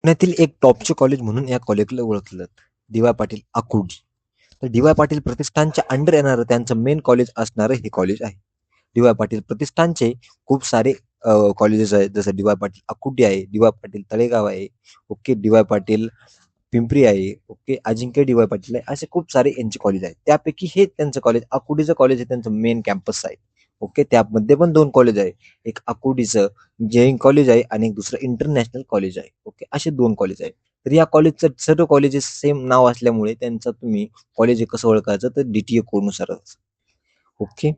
पुण्यातील एक टॉपचे कॉलेज म्हणून या कॉलेजला ओळखलं जातं. डी.वाय. पाटील आकुर्डी. तर डी.वाय. पाटील प्रतिष्ठानच्या अंडर येणारं त्यांचं मेन कॉलेज असणारं हे कॉलेज आहे. डी.वाय. पाटील प्रतिष्ठानचे खूप सारे कॉलेजेस आहेत, जसं डी.वाय. पाटील आकुर्डी आहे, डी.वाय. पाटील तळेगाव आहे, ओके, डी.वाय. पाटील पिंपरी आहे, ओके, अजिंक्य डी.वाय. पाटील आहे, असे खूप सारे यांचे कॉलेज आहेत. त्यापैकी हे त्यांचं कॉलेज आकुर्डीचं कॉलेज हे त्यांचं मेन कॅम्पस आहे. ओके, त्यामध्ये पण 2 कॉलेज आहे. एक आकुर्डीचं इंजिनिअरिंग कॉलेज आहे आणि एक दुसरं इंटरनॅशनल कॉलेज आहे. ओके, असे 2 कॉलेज आहेत. तर या कॉलेजचं सर्व कॉलेजेस सेम नाव असल्यामुळे त्यांचा तुम्ही कॉलेज कसं ओळखायचं तर डी-टी-ए कोडनुसारच. ओके.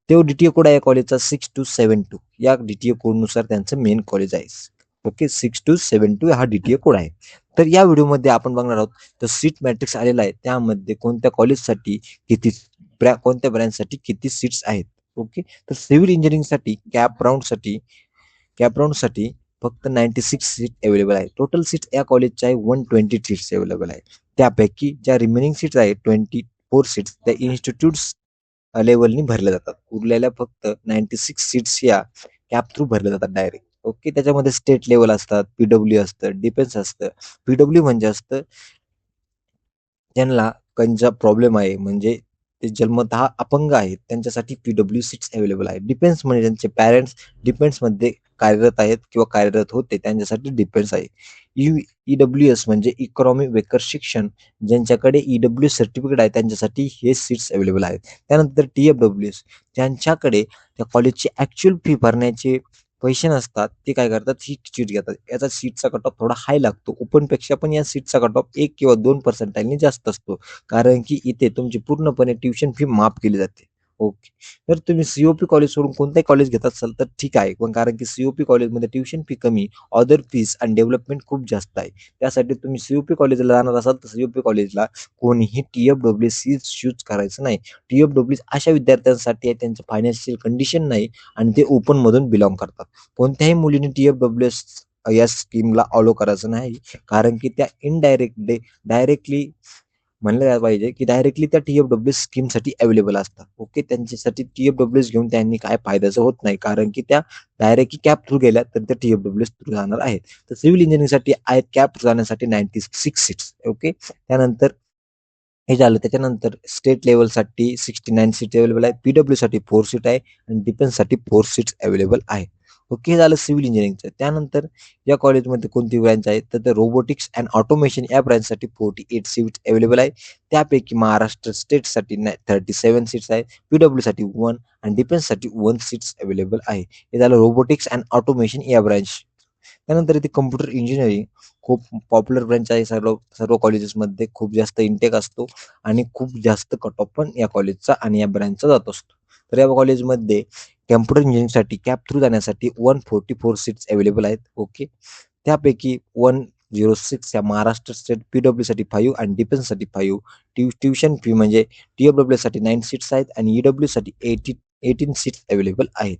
तो डी-टी-ए कोड आहे कॉलेजचा 6272. या डी-टी-ए कोडनुसार त्यांचं मेन कॉलेज आहे. ओके, 6272 हा डी-टी-ए कोड आहे. तर या व्हिडिओमध्ये आपण बघणार आहोत तर सीट मॅट्रिक्स आलेला आहे. त्यामध्ये कोणत्या कॉलेजसाठी किती कोणत्या ब्रँचसाठी किती सीट्स आहेत. ओके. तर सिव्हिल इंजिनिअरिंगसाठी कॅप राऊंडसाठी फक्त 96 सीट अवेलेबल आहे. टोटल सीट्स या कॉलेजच्या आहे 120 सीट्स अवेलेबल आहे. त्यापैकी ज्या रिमेनिंग सीट्स आहेत 24 सीट्स त्या इन्स्टिट्यूट्स लेवलनी भरल्या जातात. उरलेल्या फक्त 96 सीट्स या कॅप थ्रू भरल्या जातात डायरेक्ट. ओके, त्याच्यामध्ये स्टेट लेवल असतात, पीडब्ल्यू असतं, डिफेन्स असतं. पीडब्ल्यू म्हणजे असतं ज्यांना कंचा प्रॉब्लेम आहे, म्हणजे ते जन्मतः अपंग आहेत, त्यांच्यासाठी पीडब्ल्यू सीट्स अवेलेबल आहेत. डिफेन्स म्हणजे ज्यांचे पॅरेंट्स डिफेन्समध्ये कार्यरत आहेत किंवा कार्यरत होते त्यांच्यासाठी डिफेन्स आहे. ईडब्ल्यू-एस म्हणजे इकॉनॉमी वेकर शिक्षण, ज्यांच्याकडे ईडब्ल्यू सर्टिफिकेट आहे त्यांच्यासाठी हे सीट्स अवेलेबल आहेत. त्यानंतर टी-एफ-डब्ल्यू-एस ज्यांच्याकडे त्या कॉलेजची ॲक्चुअल फी भरण्याचे पैसे नसतात, ते काय करतात ही सीट घेतात. याचा सीटचा कट ऑफ थोडा हाय लागतो. ओपनपेक्षा पण या सीटचा कट ऑफ 1 किंवा 2% जास्त असतो. कारण की इथे तुमची पूर्णपणे ट्युशन फी माफ केली जाते. ओके. तर तुम्ही सी-ओ-पी कॉलेज सोडून कोणताही कॉलेज घेत असाल तर ठीक आहे. पण कारण की सी-ओ-पी कॉलेजमध्ये ट्युशन फी कमी, अदर फीज आणि डेव्हलपमेंट खूप जास्त आहे. त्यासाठी तुम्ही सी-ओ-पी कॉलेजला जाणार असाल तर सी-ओ-पी कॉलेजला कोणीही टी-एफ-डब्ल्यू-सी चूज करायचं नाही. टी-एफ-डब्ल्यू अशा विद्यार्थ्यांसाठी आहे त्यांचं फायनान्शियल कंडिशन नाही आणि ते ओपनमधून बिलॉंग करतात. कोणत्याही मुलीने टी-एफ-डब्ल्यू-एस या स्कीमला फॉलो करायचं नाही. कारण की त्या डायरेक्टली म्हणलं पाहिजे की डायरेक्टली त्या टी-एफ-डब्ल्यू स्कीमसाठी अवेलेबल असतात. ओके, त्यांच्यासाठी टी-एफ-डब्ल्यूज घेऊन त्यांनी काय फायद्याचं होत नाही. कारण की त्या डायरेक्टली कॅप थ्रू गेल्या तर त्या टी-एफ-डब्ल्यूज थ्रू जाणार आहेत. तर सिव्हिल इंजिनिअरिंगसाठी आहेत कॅप थ्रू जाण्यासाठी 96 सीट्स. ओके. त्यानंतर हे झालं. त्याच्यानंतर स्टेट लेव्हलसाठी 69 सीट अवेलेबल आहे. पी-डब्ल्यूसाठी 4 सीट आहे आणि डिफेन्ससाठी 4 सीट्स अवेलेबल आहे. ओके, हे झालं सिव्हिल इंजिनिअरिंगचं. त्यानंतर या कॉलेजमध्ये कोणती ब्रँच आहे तर रोबोटिक्स अँड ऑटोमेशन या ब्रँचसाठी 48 सीट्स अवेलेबल आहे. त्यापैकी महाराष्ट्र स्टेटसाठी 37 सीट्स आहेत, पी-डब्ल्यूसाठी 1 आणि डिफेन्ससाठी 1 सीट्स अवेलेबल आहे. हे झालं रोबोटिक्स अँड ऑटोमेशन या ब्रँच. त्यानंतर इथे कम्प्युटर इंजिनिअरिंग खूप पॉप्युलर ब्रँच आहे. सर्व सर्व कॉलेजेसमध्ये खूप जास्त इंटेक असतो आणि खूप जास्त कट ऑफ पण या कॉलेजचा आणि या ब्रँचचा जात असतो. तर या कॉलेजमध्ये कम्प्युटर इंजिनिअरिंगसाठी कॅप थ्रू जाण्यासाठी 144 सीट्स अवेलेबल आहेत. ओके. त्यापैकी 106 या महाराष्ट्र स्टेट पी-डब्ल्यूसाठी 5 आणि डिफेन्ससाठी 5. ट्युशन फी म्हणजे टी-एफ-डब्ल्यूसाठी 9 सीट्स आहेत आणि ई-डब्ल्यूसाठी 18 सीट्स अवेलेबल आहेत.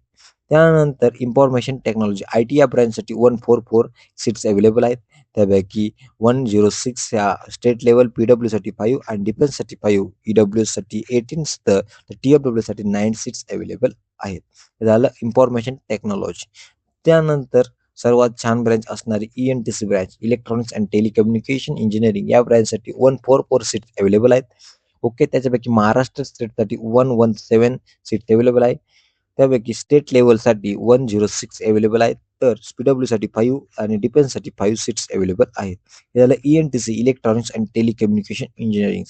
त्यानंतर इन्फॉर्मेशन टेक्नॉलॉजी आय-टी या ब्रँचसाठी 144 सीट्स अवेलेबल आहेत. त्यापैकी 106 या स्टेट लेवल पी-डब्ल्यूसाठी 5 आणि डिफेन्ससाठी 5, ई-डब्ल्यूसाठी 18 तर टी-एफ-डब्ल्यूसाठी 9 सीट्स अवेलेबल आहेत. हे झालं इन्फॉर्मेशन टेक्नॉलॉजी. त्यानंतर सर्वात छान ब्रँच असणारी ENTC branch electronics and telecommunication engineering या ब्रँचसाठी 144 सीट्स अवेलेबल आहेत. ओके. त्याच्यापैकी महाराष्ट्र स्टेटसाठी 117 सीट्स अवेलेबल आहे. त्यापैकी स्टेट लेव्हलसाठी 106 अवेलेबल आहेत. तर पी-डब्ल्यूसाठी 5 आणि डिफेन्ससाठी 5 सीट्स अवेलेबल आहेत. हे झालं ENTC electronics and telecommunication engineering.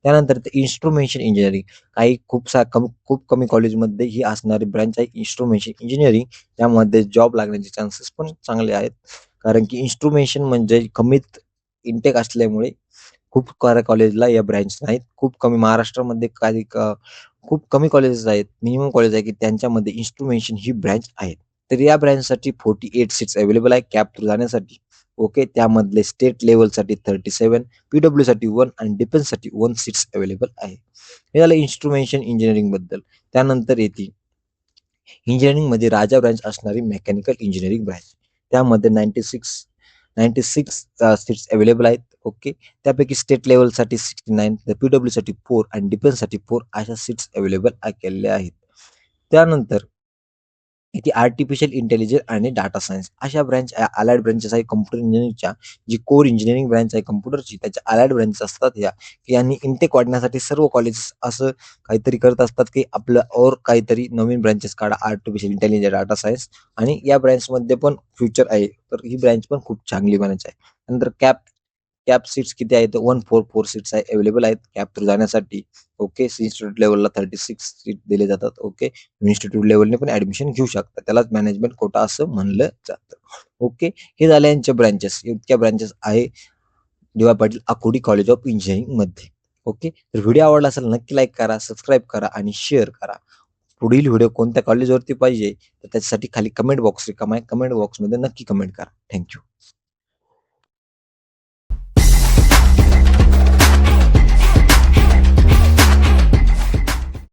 त्यानंतर ते इन्स्ट्रुमेंटेशन इंजिनिअरिंग काही खूप कमी कॉलेजमध्ये ही असणारी ब्रँच आहे इन्स्ट्रुमेंटेशन इंजिनिअरिंग. त्यामध्ये जॉब लागण्याचे चान्सेस पण चांगले आहेत. कारण की इन्स्ट्रुमेंटेशन म्हणजे कमीत इंटेक असल्यामुळे खूप साऱ्या कॉलेजला या ब्रँच नाहीत. खूप कमी महाराष्ट्रामध्ये खूप कमी कॉलेजेस आहेत, मिनिमम कॉलेज आहे की त्यांच्यामध्ये इन्स्ट्रुमेंटेशन ही ब्रँच आहे. तर या ब्रँचसाठी 48 सीट्स अवेलेबल आहे कॅप थ्रू जाण्यासाठी. ओके. त्यामधले स्टेट लेव्हलसाठी 37, पी-डब्ल्यूसाठी 1 आणि डिफेन्ससाठी 1 सीट्स अवेलेबल आहे. हे झालं इन्स्ट्रुमेंटेशन इंजिनिअरिंगबद्दल. त्यानंतर येते इंजिनिअरिंगमध्ये राजा ब्रँच असणारी मेकॅनिकल इंजिनिअरिंग ब्रँच. त्यामध्ये 96 सीट्स अवेलेबल आहेत. ओके. त्यापैकी स्टेट लेव्हलसाठी 69, तर पी-डब्ल्यूसाठी 4 आणि डिफेन्ससाठी 4 अशा सीट्स अवेलेबल केलेल्या आहेत. त्यानंतर ती आर्टिफिशियल इंटेलिजन्स आणि डाटा सायन्स अशा ब्रँच अलाइड ब्रँचेस आहे कम्प्युटर इंजिनिअरिंगच्या. जी कोर इंजिनिअरिंग ब्रँच आहे कम्प्युटरची, त्याच्या अलाइड ब्रँचेस असतात या, की यांनी इनटेक वाढण्यासाठी सर्व कॉलेजेस असं काहीतरी करत असतात, की आपलं और काहीतरी नवीन ब्रँचेस काढा, आर्टिफिशियल इंटेलिजन्स, डाटा सायन्स, आणि या ब्रँचमध्ये पण फ्युचर आहे. तर ही ब्रँच पण खूप चांगली ब्रँच आहे. नंतर कॅप कॅप सीट्स किती आहेत? 144 सीट्स आहे अवेलेबल आहेत कॅप थ्रू जाण्यासाठी. ओके. इन्स्टिट्यूट लेव्हलला 36 सीट दिले जातात. ओके. इन्स्टिट्यूट लेव्हलने पण ऍडमिशन घेऊ शकतात. त्यालाच मॅनेजमेंट कोटा असं म्हणलं जातं. ओके. हे झाले यांचे ब्रँचेस. इतक्या ब्रँचेस आहे DY. Patil Akurdi college of engineering मध्ये. ओके. तर व्हिडिओ आवडला असेल नक्की लाईक करा, सबस्क्राईब करा आणि शेअर करा. पुढील व्हिडिओ कोणत्या कॉलेजवरती पाहिजे तर त्याच्यासाठी खाली कमेंट बॉक्स रिकामा आहे. कमेंट बॉक्समध्ये नक्की कमेंट करा. थँक्यू.